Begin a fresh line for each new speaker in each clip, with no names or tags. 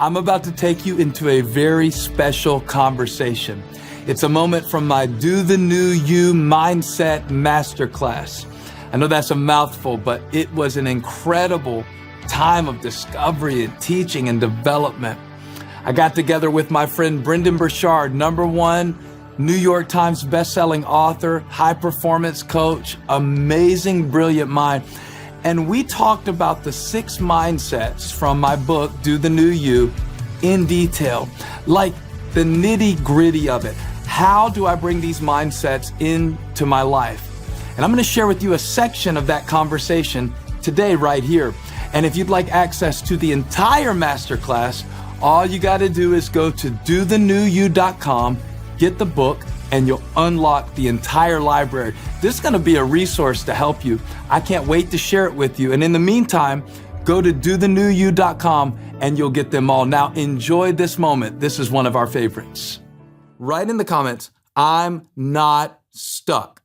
I'm about to take you into a very special conversation. It's a moment from my Do the New You Mindset Masterclass. I know that's a mouthful, but it was an incredible time of discovery and teaching and development. I got together with my friend Brendon Burchard, #1 New York Times bestselling author, high performance coach, amazing, brilliant mind. And we talked about the 6 mindsets from my book, Do the New You, in detail, like the nitty gritty of it. How do I bring these mindsets into my life? And I'm gonna share with you a section of that conversation today, right here. And if you'd like access to the entire masterclass, all you gotta do is go to dothenewyou.com, get the book, and you'll unlock the entire library. This is gonna be a resource to help you. I can't wait to share it with you. And in the meantime, go to dothenewyou.com and you'll get them all. Now enjoy this moment. This is one of our favorites. Write in the comments, I'm not stuck.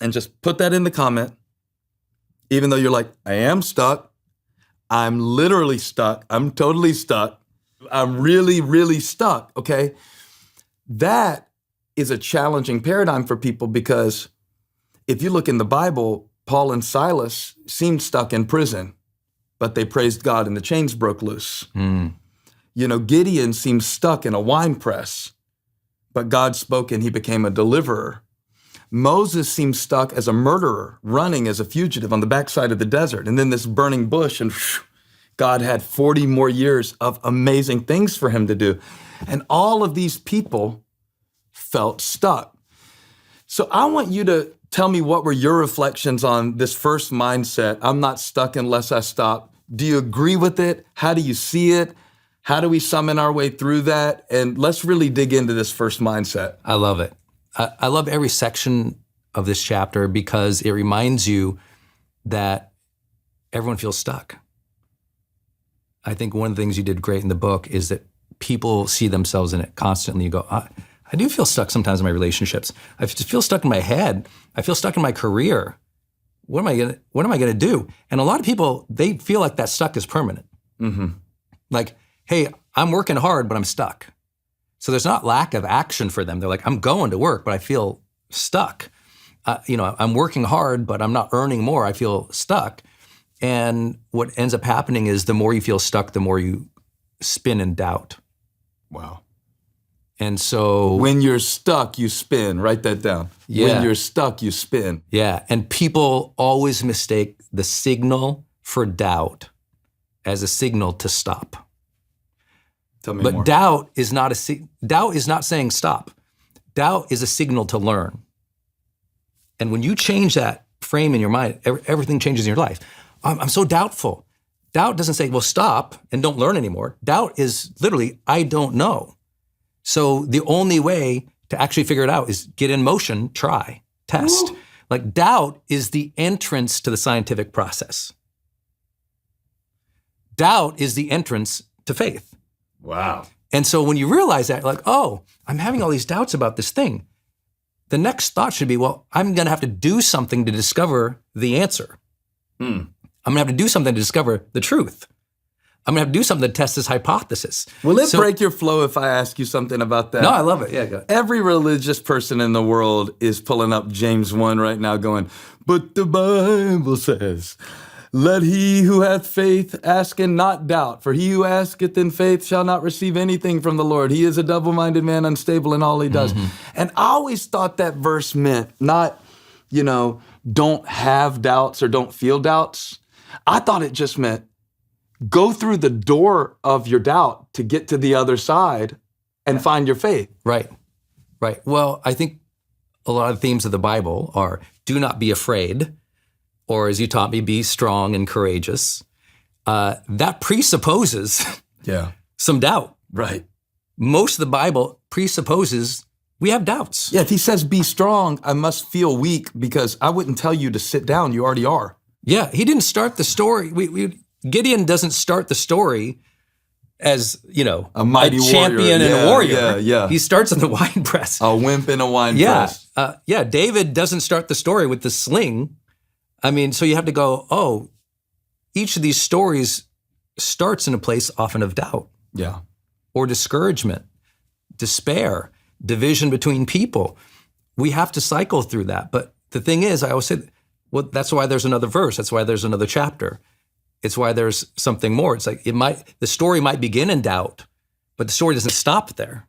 And just put that in the comment, even though you're like, I am stuck. I'm literally stuck. I'm totally stuck. I'm really, really stuck, okay? That is a challenging paradigm for people because if you look in the Bible, Paul and Silas seemed stuck in prison, but they praised God and the chains broke loose. You know, Gideon seemed stuck in a wine press, but God spoke and he became a deliverer. Moses seemed stuck as a murderer, running as a fugitive on the backside of the desert, and then this burning bush, and God had 40 more years of amazing things for him to do. And all of these people felt stuck. So I want you to tell me what were your reflections on this first mindset, I'm not stuck unless I stop. Do you agree with it? How do you see it? How do we summon our way through that? And let's really dig into this first mindset.
I love it. I love every section of this chapter because it reminds you that everyone feels stuck. I think one of the things you did great in the book is that people see themselves in it constantly. You go, I do feel stuck sometimes in my relationships. I feel stuck in my head. I feel stuck in my career. What am I gonna do? And a lot of people, they feel like that stuck is permanent. Like, hey, I'm working hard, but I'm stuck. So there's not lack of action for them. They're like, I'm going to work, but I feel stuck. I'm working hard, but I'm not earning more. I feel stuck. And what ends up happening is the more you feel stuck, the more you spin in doubt.
Wow.
And so
when you're stuck, you spin. Write that down.
Yeah.
When you're stuck, you spin.
Yeah. And people always mistake the signal for doubt as a signal to stop.
Tell me
but
more.
Doubt is not saying stop. Doubt is a signal to learn. And when you change that frame in your mind, everything changes in your life. I'm so doubtful. Doubt doesn't say, well, stop and don't learn anymore. Doubt is literally, I don't know. So the only way to actually figure it out is get in motion, try, test. Ooh. Like doubt is the entrance to the scientific process. Doubt is the entrance to faith.
Wow.
And so when you realize that, like, oh, I'm having all these doubts about this thing, the next thought should be, well, I'm gonna have to do something to discover the answer. I'm gonna have to do something to discover the truth. I'm gonna have to do something to test this hypothesis.
Will it break your flow if I ask you something about that?
No, I love it. Yeah, go ahead.
Every religious person in the world is pulling up James 1 right now going, but the Bible says, let he who hath faith ask and not doubt, for he who asketh in faith shall not receive anything from the Lord. He is a double-minded man, unstable in all he does. And I always thought that verse meant not, don't have doubts or don't feel doubts. I thought it just meant go through the door of your doubt to get to the other side and find your faith.
Right. Well, I think a lot of the themes of the Bible are do not be afraid, or as you taught me, be strong and courageous. That presupposes some doubt.
Right.
Most of the Bible presupposes we have doubts.
Yeah, if he says be strong, I must feel weak because I wouldn't tell you to sit down. You already are.
Yeah, he didn't start the story. Gideon doesn't start the story as,
a mighty
champion
warrior.
and a warrior.
Yeah.
He starts in the wine press.
A wimp in a wine press.
David doesn't start the story with the sling. I mean, so you have to go, each of these stories starts in a place often of doubt.
Yeah.
Or discouragement, despair, division between people. We have to cycle through that. But the thing is, I always say, well, that's why there's another verse. That's why there's another chapter. It's why there's something more. It's like the story might begin in doubt, but the story doesn't stop there.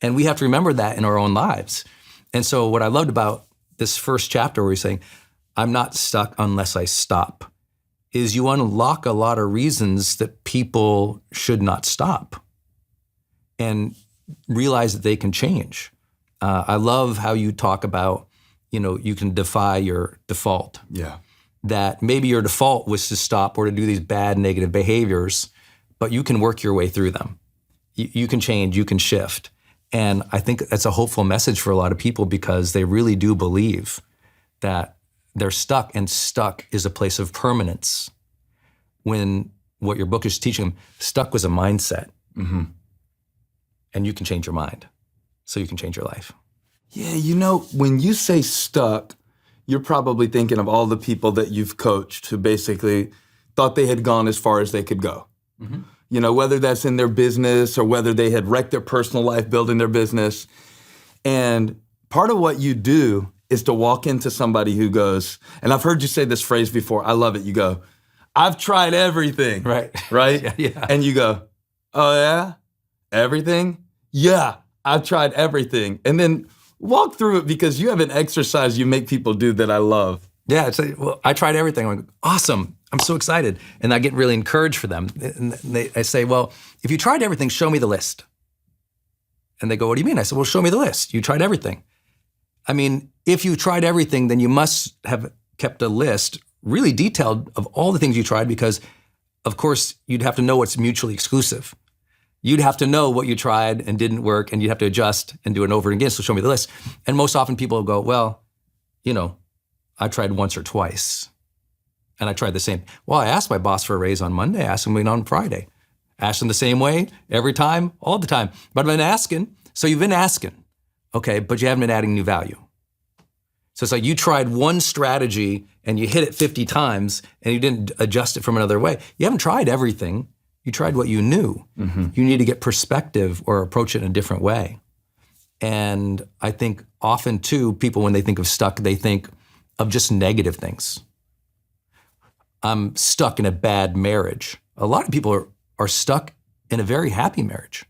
And we have to remember that in our own lives. And so what I loved about this first chapter where he's saying, I'm not stuck unless I stop, is you unlock a lot of reasons that people should not stop and realize that they can change. I love how you talk about, you can defy your default.
Yeah.
That maybe your default was to stop or to do these bad negative behaviors, but you can work your way through them. You can change, you can shift. And I think that's a hopeful message for a lot of people because they really do believe that they're stuck, and stuck is a place of permanence. When what your book is teaching them, stuck was a mindset.
Mm-hmm.
And you can change your mind, so you can change your life.
Yeah, when you say stuck, you're probably thinking of all the people that you've coached who basically thought they had gone as far as they could go. Mm-hmm. Whether that's in their business or whether they had wrecked their personal life building their business. And part of what you do is to walk into somebody who goes, and I've heard you say this phrase before, I love it, you go, I've tried everything.
Right?
Yeah. And you go, oh yeah? Everything? Yeah, I've tried everything. And then walk through it because you have an exercise you make people do that I love.
Yeah, it's like, well, I tried everything. I'm like, awesome. I'm so excited. And I get really encouraged for them. And I say, well, if you tried everything, show me the list. And they go, what do you mean? I said, well, show me the list. You tried everything. I mean, if you tried everything, then you must have kept a list really detailed of all the things you tried because, of course, you'd have to know what's mutually exclusive. You'd have to know what you tried and didn't work, and you'd have to adjust and do it over again, so show me the list. And most often people go, well, I tried once or twice, and I tried the same. Well, I asked my boss for a raise on Monday, I asked him on Friday. Asked him the same way, every time, all the time. But I've been asking, so you've been asking, okay, but you haven't been adding new value. So it's like you tried one strategy and you hit it 50 times and you didn't adjust it from another way. You haven't tried everything. You tried what you knew. Mm-hmm. You need to get perspective or approach it in a different way. And I think often too, people when they think of stuck, they think of just negative things. I'm stuck in a bad marriage. A lot of people are stuck in a very happy marriage.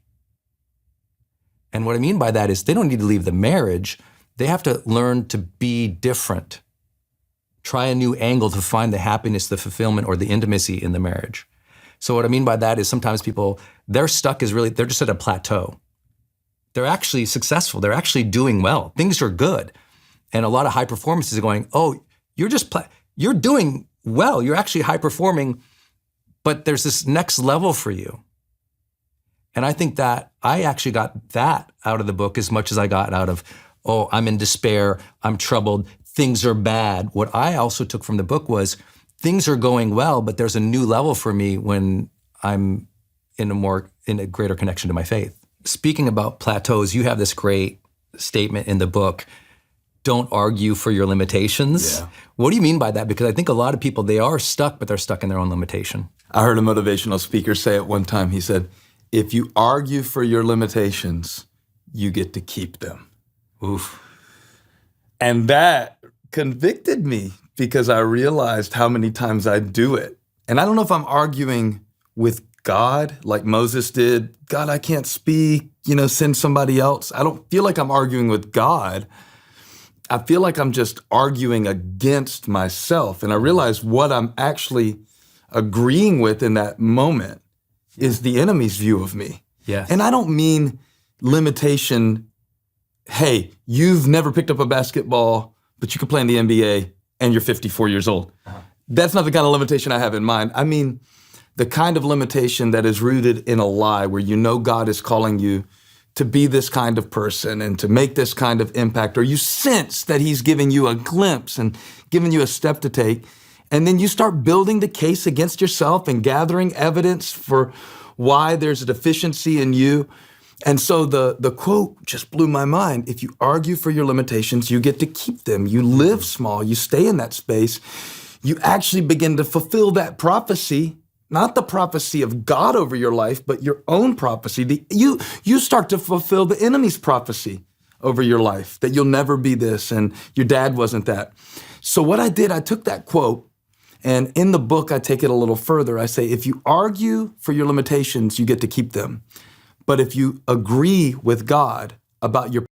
And what I mean by that is they don't need to leave the marriage. They have to learn to be different. Try a new angle to find the happiness, the fulfillment, or the intimacy in the marriage. So what I mean by that is sometimes people, they're stuck is really, they're just at a plateau. They're actually successful. They're actually doing well. Things are good. And a lot of high performers are going, oh, you're doing well. You're actually high performing, but there's this next level for you. And I think that I actually got that out of the book as much as I got out of, oh, I'm in despair, I'm troubled, things are bad. What I also took from the book was things are going well, but there's a new level for me when I'm in a greater connection to my faith. Speaking about plateaus, you have this great statement in the book, don't argue for your limitations. Yeah. What do you mean by that? Because I think a lot of people, they are stuck, but they're stuck in their own limitation.
I heard a motivational speaker say it one time. He said, if you argue for your limitations, you get to keep them.
Oof.
And that convicted me because I realized how many times I do it. And I don't know if I'm arguing with God like Moses did. God, I can't speak, send somebody else. I don't feel like I'm arguing with God. I feel like I'm just arguing against myself. And I realize what I'm actually agreeing with in that moment is the enemy's view of me.
Yes.
And I don't mean limitation, hey, you've never picked up a basketball, but you can play in the NBA and you're 54 years old. Uh-huh. That's not the kind of limitation I have in mind. I mean, the kind of limitation that is rooted in a lie where God is calling you to be this kind of person and to make this kind of impact, or you sense that he's giving you a glimpse and giving you a step to take. And then you start building the case against yourself and gathering evidence for why there's a deficiency in you. And so the quote just blew my mind. If you argue for your limitations, you get to keep them. You live small, you stay in that space. You actually begin to fulfill that prophecy not the prophecy of God over your life, but your own prophecy. You start to fulfill the enemy's prophecy over your life, that you'll never be this and your dad wasn't that. So what I did, I took that quote, and in the book, I take it a little further. I say, if you argue for your limitations, you get to keep them. But if you agree with God about your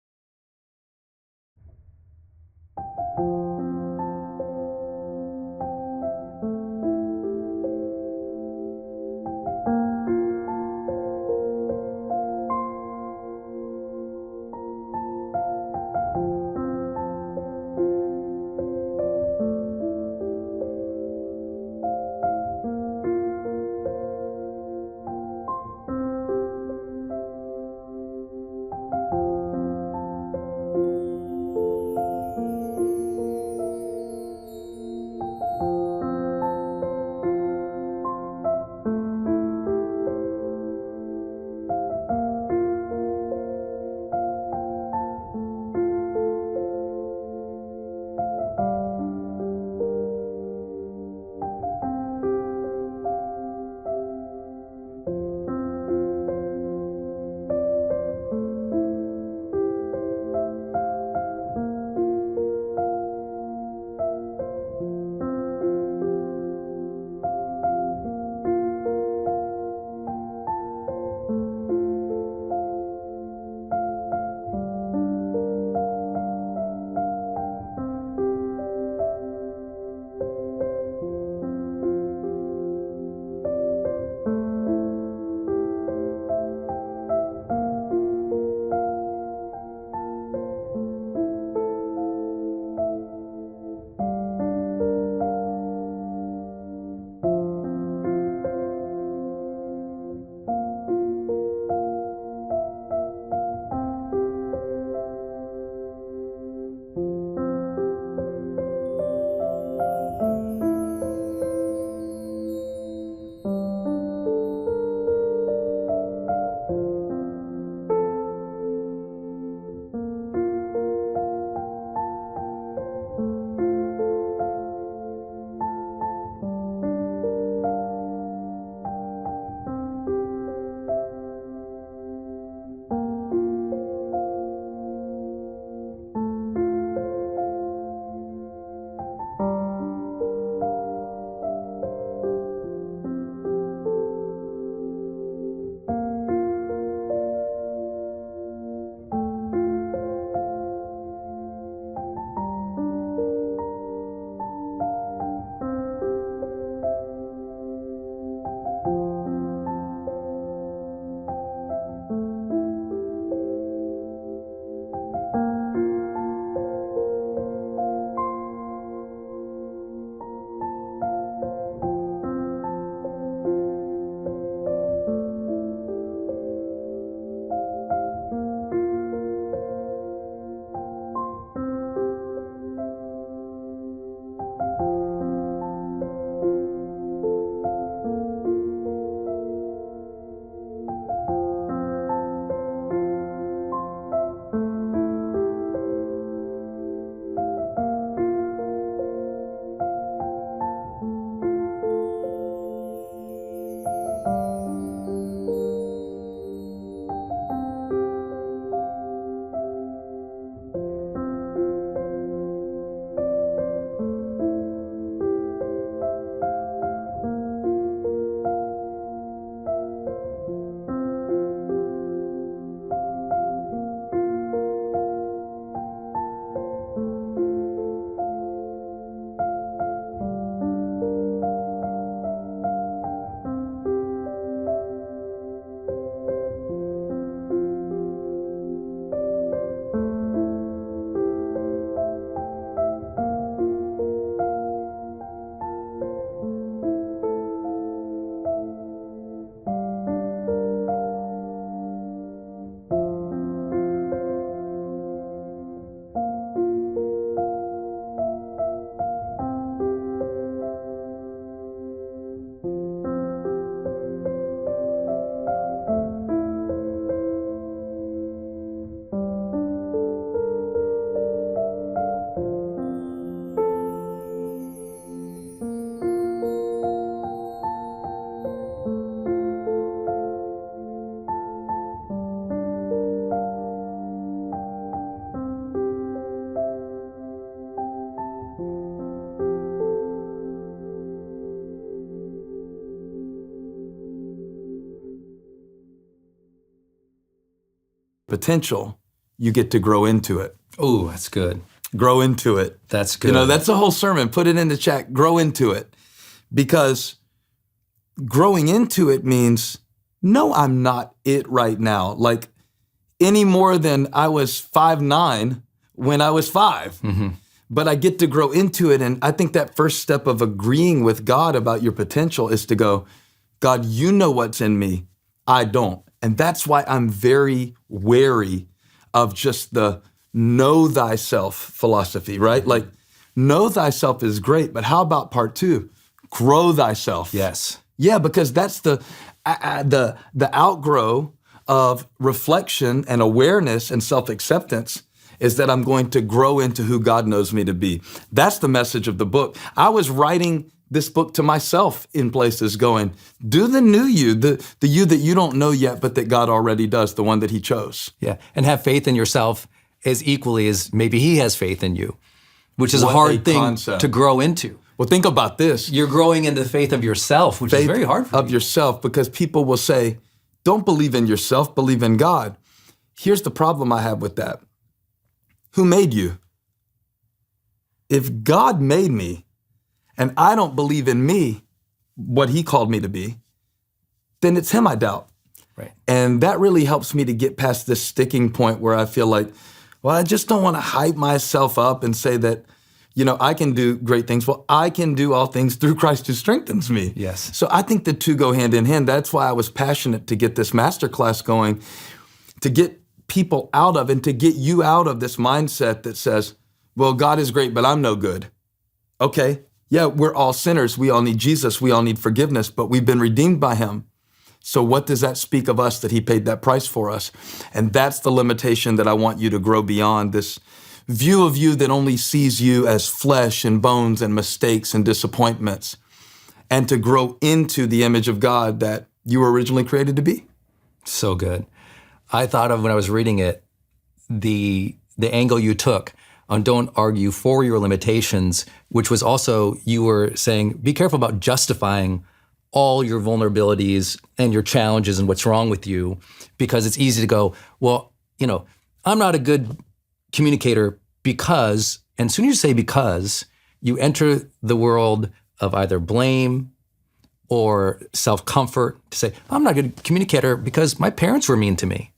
potential, you get to grow into it.
Oh, that's good.
Grow into it.
That's good.
You know, that's the whole sermon. Put it in the chat. Grow into it. Because growing into it means, no, I'm not it right now. Like any more than I was 5'9" when I was 5.
Mm-hmm.
But I get to grow into it. And I think that first step of agreeing with God about your potential is to go, God, you know what's in me. I don't. And that's why I'm very wary of just the know thyself philosophy, right? Like, know thyself is great, but how about part 2? Grow thyself.
Yes.
Yeah, because that's the outgrow of reflection and awareness and self-acceptance is that I'm going to grow into who God knows me to be. That's the message of the book. I was writing this book to myself in places going, do the new you, the you that you don't know yet, but that God already does, the one that he chose.
Yeah, and have faith in yourself as equally as maybe he has faith in you, which is a
What
hard thing
concept.
to grow into.
Well, think about this.
You're growing into the faith of yourself, which is very hard for
of
me.
yourself, because people will say, don't believe in yourself, believe in God. Here's the problem I have with that. Who made you? If God made me and I don't believe in me, what he called me to be, then it's him I doubt.
Right.
And that really helps me to get past this sticking point where I feel like, well, I just don't want to hype myself up and say that, you know, I can do great things. Well, I can do all things through Christ who strengthens me.
Yes.
So I think the two go hand in hand. That's why I was passionate to get this masterclass going, to get people out of and to get you out of this mindset that says, well, God is great, but I'm no good. Okay, yeah, we're all sinners. We all need Jesus. We all need forgiveness, but we've been redeemed by him. So what does that speak of us that he paid that price for us? And that's the limitation that I want you to grow beyond, this view of you that only sees you as flesh and bones and mistakes and disappointments, and to grow into the image of God that you were originally created to be.
So good. I thought of when I was reading it, the angle you took on don't argue for your limitations, which was also, you were saying, be careful about justifying all your vulnerabilities and your challenges and what's wrong with you, because it's easy to go, well, you know, I'm not a good communicator because, and as soon as you say because, you enter the world of either blame or self-comfort to say, I'm not a good communicator because my parents were mean to me.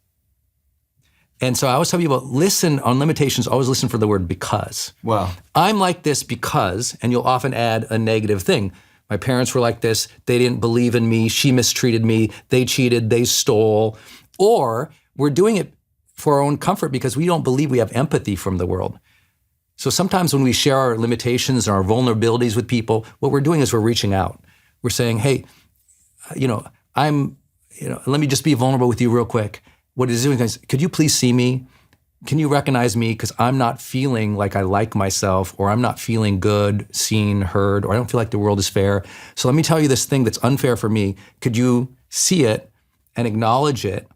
And so I always tell people, listen on limitations, always listen for the word because.
Wow.
I'm like this because, and you'll often add a negative thing. My parents were like this, they didn't believe in me, she mistreated me, they cheated, they stole. Or we're doing it for our own comfort because we don't believe we have empathy from the world. So sometimes when we share our limitations and our vulnerabilities with people, what we're doing is we're reaching out. We're saying, hey, let me just be vulnerable with you real quick. What it's doing is, could you please see me? Can you recognize me? Because I'm not feeling like I like myself, or I'm not feeling good, seen, heard, or I don't feel like the world is fair. So let me tell you this thing that's unfair for me. Could you see it and acknowledge it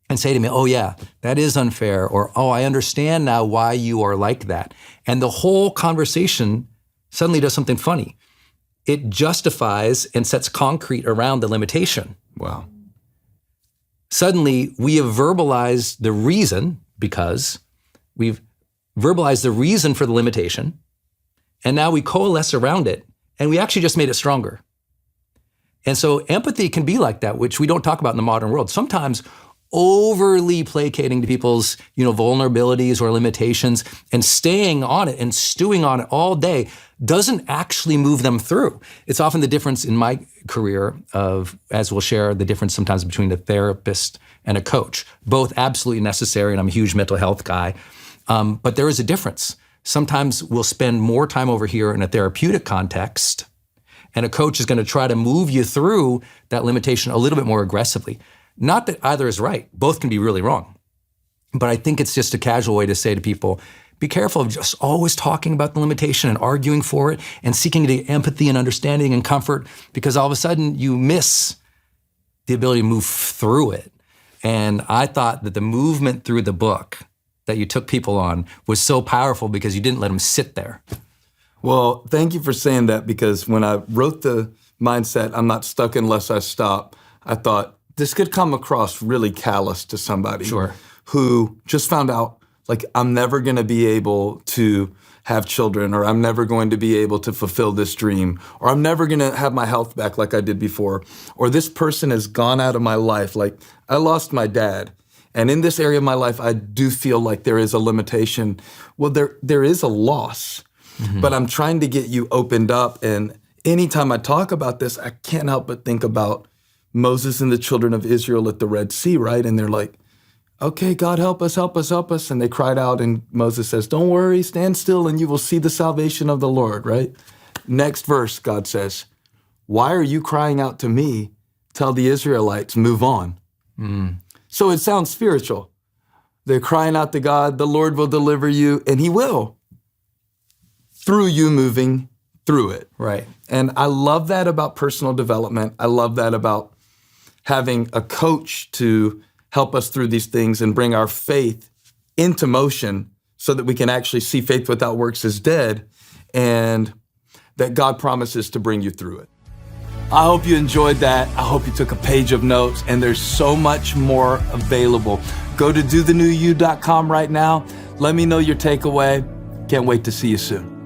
and say to me, oh yeah, that is unfair, or oh, I understand now why you are like that. And the whole conversation suddenly does something funny. It justifies and sets concrete around the limitation.
Wow.
Suddenly, we have verbalized the reason, because we've verbalized the reason for the limitation, and now we coalesce around it, and we actually just made it stronger. And so empathy can be like that, which we don't talk about in the modern world. Sometimes overly placating to people's, vulnerabilities or limitations and staying on it and stewing on it all day doesn't actually move them through. It's often the difference in my career of, as we'll share, the difference sometimes between a therapist and a coach. Both absolutely necessary, and I'm a huge mental health guy. But there is a difference. Sometimes we'll spend more time over here in a therapeutic context, and a coach is going to try to move you through that limitation a little bit more aggressively. Not that either is right. Both can be really wrong. But I think it's just a casual way to say to people, be careful of just always talking about the limitation and arguing for it and seeking the empathy and understanding and comfort, because all of a sudden you miss the ability to move through it. And I thought that the movement through the book that you took people on was so powerful because you didn't let them sit there.
Well, thank you for saying that, because when I wrote the mindset, I'm not stuck unless I stop, I thought, this could come across really callous to somebody.
Sure.
who just found out, like, I'm never going to be able to have children, or I'm never going to be able to fulfill this dream, or I'm never going to have my health back like I did before, or this person has gone out of my life. Like, I lost my dad, and in this area of my life, I do feel like there is a limitation. Well, there is a loss, but I'm trying to get you opened up. And anytime I talk about this, I can't help but think about Moses and the children of Israel at the Red Sea, right? And they're like, okay, God, help us, help us, help us. And they cried out, and Moses says, don't worry, stand still, and you will see the salvation of the Lord, right? Next verse, God says, why are you crying out to me? Tell the Israelites, move on. So it sounds spiritual. They're crying out to God, the Lord will deliver you, and he will, through you moving through it.
Right.
And I love that about personal development. I love that about having a coach to help us through these things and bring our faith into motion so that we can actually see faith without works is dead, and that God promises to bring you through it. I hope you enjoyed that. I hope you took a page of notes, and there's so much more available. Go to dothenewYou.com right now. Let me know your takeaway. Can't wait to see you soon.